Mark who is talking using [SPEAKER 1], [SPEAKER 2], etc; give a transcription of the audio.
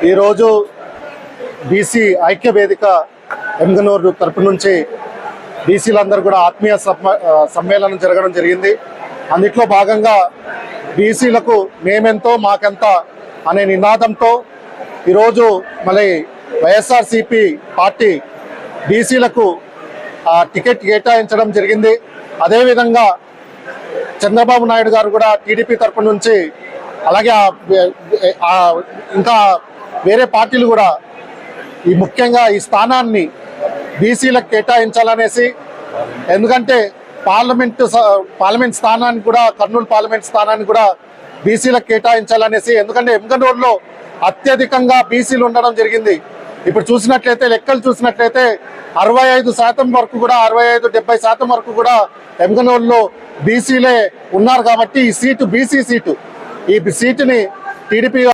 [SPEAKER 1] ఈరోజు బీసీ ఐక్య వేదిక ఎమ్గనూరు తరపు నుంచి బీసీలందరూ కూడా ఆత్మీయ సమ్మేళనం జరగడం జరిగింది. అందులో భాగంగా బీసీలకు మేమెంతో మాకెంత అనే నినాదంతో ఈరోజు మళ్ళీ వైఎస్ఆర్సీపీ పార్టీ బీసీలకు టికెట్ కేటాయించడం జరిగింది. అదేవిధంగా చంద్రబాబు నాయుడు గారు కూడా టీడీపీ తరపు నుంచి, అలాగే ఇంకా వేరే పార్టీలు కూడా ముఖ్యంగా ఈ స్థానాన్ని బీసీలకు కేటాయించాలనేసి, ఎందుకంటే పార్లమెంట్ స్థానాన్ని కూడా, కర్నూలు పార్లమెంట్ స్థానాన్ని కూడా బీసీలకు కేటాయించాలనేసి, ఎందుకంటే ఎమ్గనూరులో అత్యధికంగా బీసీలు ఉండడం జరిగింది. ఇప్పుడు చూసినట్లయితే లెక్కలు చూసినట్లయితే 65% వరకు కూడా, 65-70% వరకు కూడా ఎమ్గనూరులో బీసీలే ఉన్నారు. కాబట్టి ఈ సీటు బీసీ సీటు, ఈ సీటుని టీడీపీ